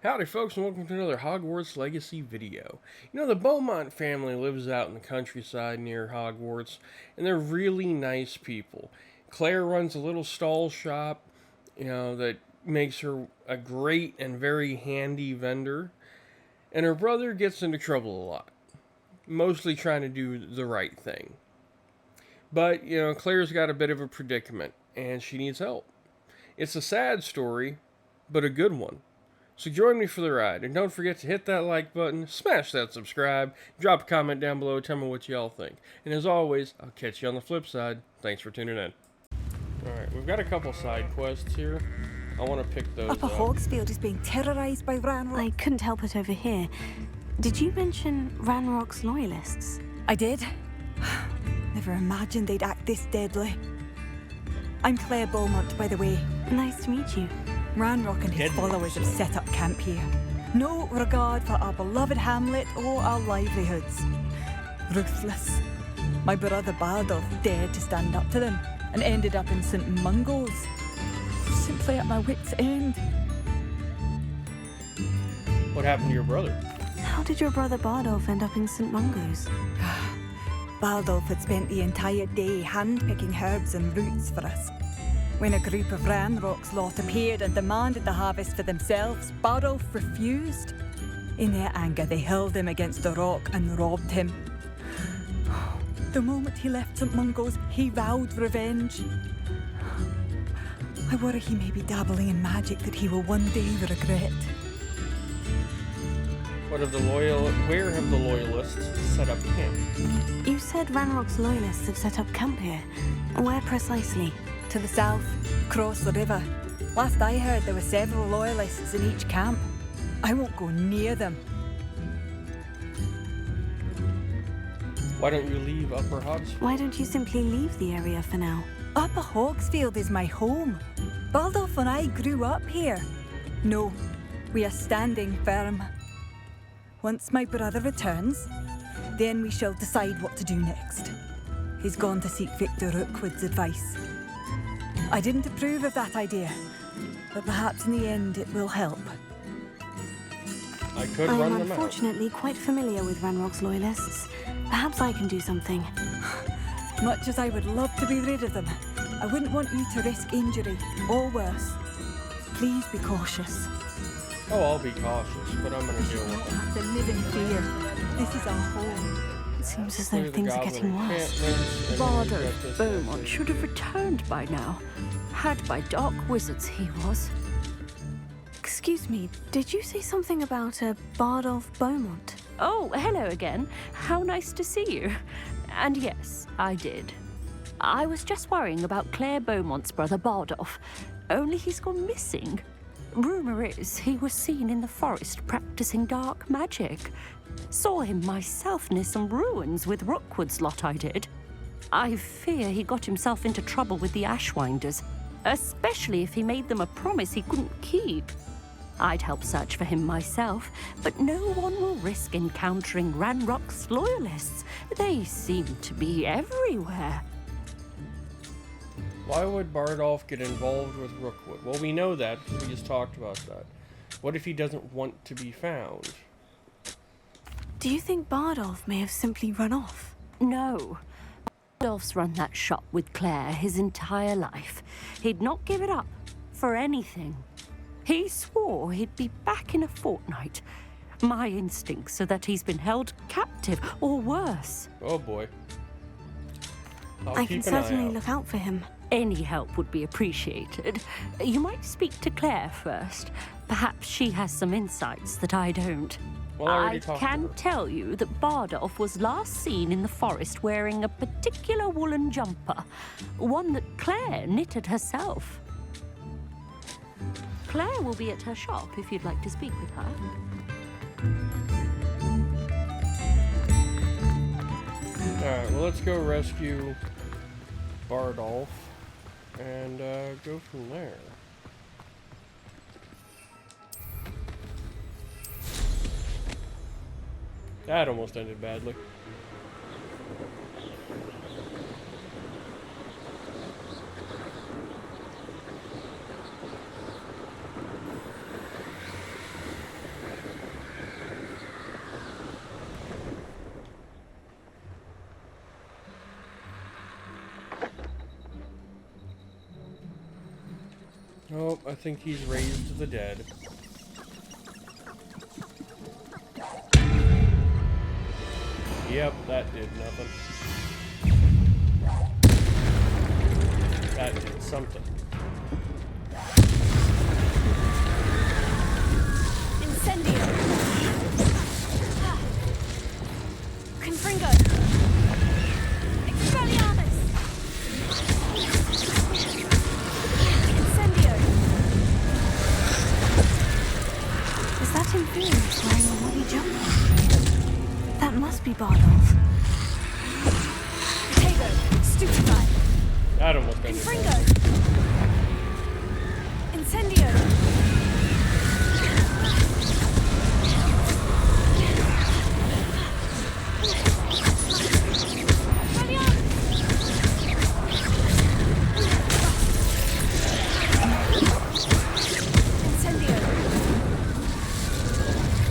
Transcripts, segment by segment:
Howdy folks, and welcome to another Hogwarts Legacy video. You know, the Beaumont family lives out in the countryside near Hogwarts, and they're really nice people. Claire runs a little stall shop, that makes her a great and very handy vendor. And her brother gets into trouble a lot, mostly trying to do the right thing. But, Claire's got a bit of a predicament, and she needs help. It's a sad story, but a good one. So join me for the ride, and don't forget to hit that like button, smash that subscribe, drop a comment down below, tell me what y'all think. And as always, I'll catch you on the flip side. Thanks for tuning in. Alright, we've got a couple side quests here. I want to pick those Upper up. Hogsfield is being terrorised by Ranrock. I couldn't help it over here. Did you mention Ranrock's loyalists? I did. Never imagined they'd act this deadly. I'm Claire Beaumont, by the way. Nice to meet you. Ranrock and his followers have set up camp here. No regard for our beloved hamlet or our livelihoods. Ruthless. My brother Bardolph dared to stand up to them and ended up in St. Mungo's. Simply at my wit's end. What happened to your brother? How did your brother Bardolph end up in St. Mungo's? Bardolph had spent the entire day hand-picking herbs and roots for us. When a group of Ranrock's lot appeared and demanded the harvest for themselves, Bardolph refused. In their anger, they hurled him against the rock and robbed him. The moment he left St. Mungo's, he vowed revenge. I worry he may be dabbling in magic that he will one day regret. Where have the loyalists set up camp? You said Ranrock's loyalists have set up camp here. Where precisely? To the south, across the river. Last I heard, there were several loyalists in each camp. I won't go near them. Why don't you leave Upper Hogsfield? Why don't you simply leave the area for now? Upper Hogsfield is my home. Bardolph and I grew up here. No, we are standing firm. Once my brother returns, then we shall decide what to do next. He's gone to seek Victor Rookwood's advice. I didn't approve of that idea, but perhaps in the end it will help. I could I'm run them out. unfortunately quite familiar with Ranrock's loyalists. Perhaps I can do something. Much as I would love to be rid of them, I wouldn't want you to risk injury, or worse. Please be cautious. Oh, I'll be cautious, but I'm gonna deal with them. Have to live in fear. This is our home. It seems as though things are getting worse. Bardolph Beaumont should have returned by now. Had by dark wizards he was. Excuse me, did you say something about a Bardolph Beaumont? Oh, hello again. How nice to see you. And yes, I did. I was just worrying about Claire Beaumont's brother Bardolph, only he's gone missing. Rumour is he was seen in the forest practicing dark magic. Saw him myself near some ruins with Rookwood's lot I did. I fear he got himself into trouble with the Ashwinders, especially if he made them a promise he couldn't keep. I'd help search for him myself, but no one will risk encountering Ranrock's loyalists. They seem to be everywhere. Why would Bardolph get involved with Rookwood? Well, we know that because we just talked about that. What if he doesn't want to be found? Do you think Bardolph may have simply run off? No. Bardolph's run that shop with Claire his entire life. He'd not give it up for anything. He swore he'd be back in a fortnight. My instincts are that he's been held captive, or worse. Oh boy. I can certainly look out for him. Any help would be appreciated. You might speak to Claire first. Perhaps she has some insights that I don't. Well, I already I talked to can her. tell you that Bardolph was last seen in the forest wearing a particular woolen jumper, one that Claire knitted herself. Claire will be at her shop if you'd like to speak with her. Alright, well, let's go rescue Bardolph and go from there. That almost ended badly. I think he's raised the dead. Yep, that did nothing. That did something. Incendio! Confringo! Expelliarmus! Incendio! Is that Inferius wearing a woolly jumper? That must be Bardolph. Tego! Stupefy! I don't look anything. Confringo! Incendio!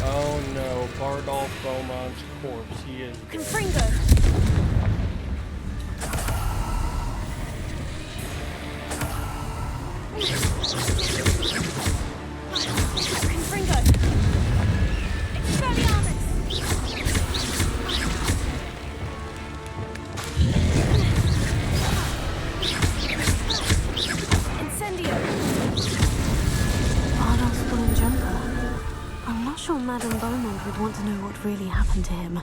Oh no, Bardolph Beaumont's corpse. He is dead. Confringo! Confringo! Expelliarmus! Incendio! Bardolph's woolen jumper. I'm not sure Madame Beaumont would want to know what really happened to him.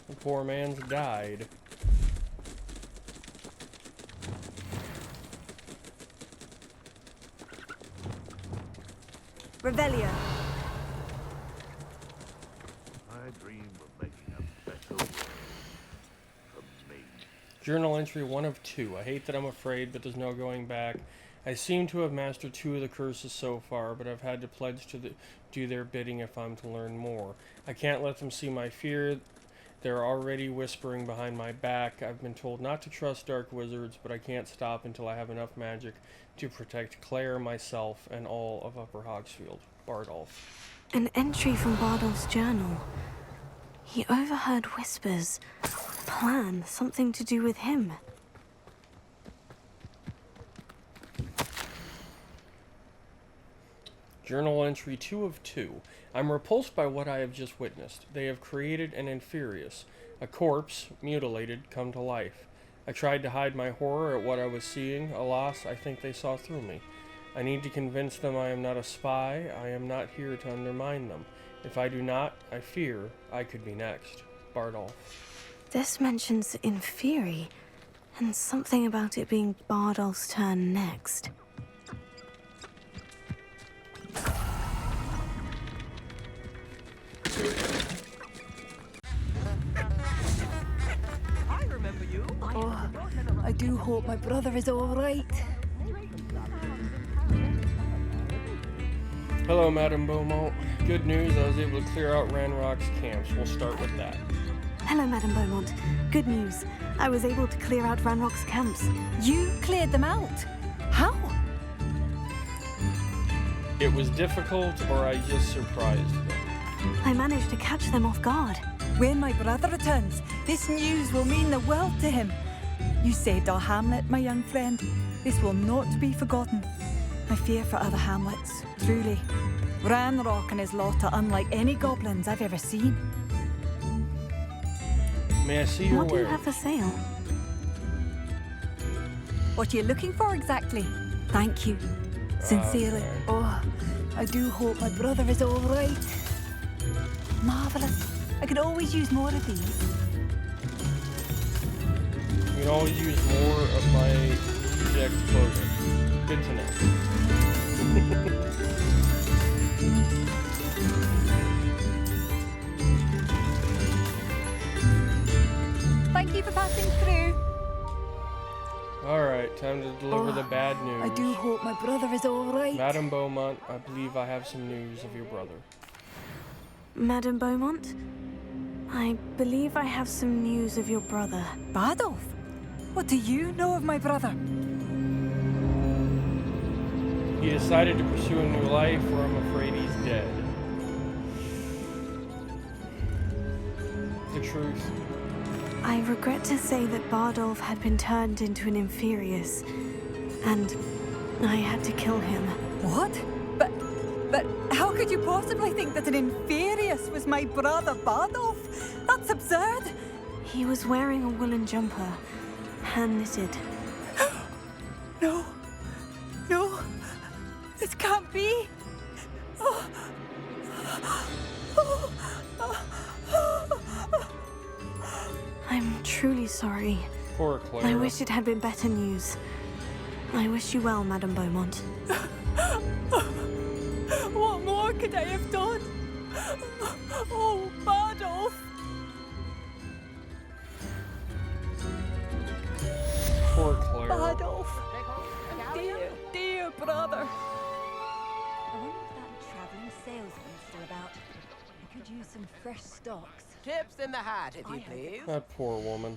The poor man's died. Revelio. I dream of making a better world for me. Journal entry 1 of 2. I hate that I'm afraid, but there's no going back. I seem to have mastered 2 of the curses so far, but I've had to pledge to do their bidding if I'm to learn more. I can't let them see my fear. They're already whispering behind my back. I've been told not to trust dark wizards, but I can't stop until I have enough magic to protect Claire, myself, and all of Upper Hogsfield. Bardolph. An entry from Bardolph's journal. He overheard whispers. Plan, something to do with him. Journal entry 2 of 2. I'm repulsed by what I have just witnessed. They have created an Inferius, a corpse, mutilated, come to life. I tried to hide my horror at what I was seeing. Alas, I think they saw through me. I need to convince them I am not a spy. I am not here to undermine them. If I do not, I fear I could be next. Bardolph. This mentions Inferi, and something about it being Bardolph's turn next. Oh, I do hope my brother is all right. Hello, Madame Beaumont. Good news, I was able to clear out Ranrock's camps. We'll start with that. Hello, Madame Beaumont. Good news. I was able to clear out Ranrock's camps. You cleared them out? How? It was difficult, or I just surprised them. I managed to catch them off guard. When my brother returns, this news will mean the world to him. You saved our hamlet, my young friend. This will not be forgotten. I fear for other hamlets, truly. Ranrock and his lot are unlike any goblins I've ever seen. May I see your What do you wares? have for sale? What are you looking for exactly? Thank you. Sincerely. Okay. Oh, I do hope my brother is all right. Marvelous. I could always use more of these. You can always use more of my reject clothing. Good to know. Thank you for passing through. Alright, time to deliver the bad news. I do hope my brother is all right. Madame Beaumont, I believe I have some news of your brother. Madame Beaumont? I believe I have some news of your brother. Bardolph, what do you know of my brother? He decided to pursue a new life, or I'm afraid he's dead. The truth. I regret to say that Bardolph had been turned into an Inferius, and I had to kill him. What? But how could you possibly think that an Inferius was my brother Bardolph? That's absurd. He was wearing a woolen jumper, hand-knitted. No. No. This can't be. I'm truly sorry. Poor Clara. I wish it had been better news. I wish you well, Madame Beaumont. What more could I have done? Oh, Bardolph. Poor Clara. Bardolph. Dear, dear brother. I wonder if that traveling salesman's still about. I could use some fresh stocks. Tips in the hat, if you please. That poor woman.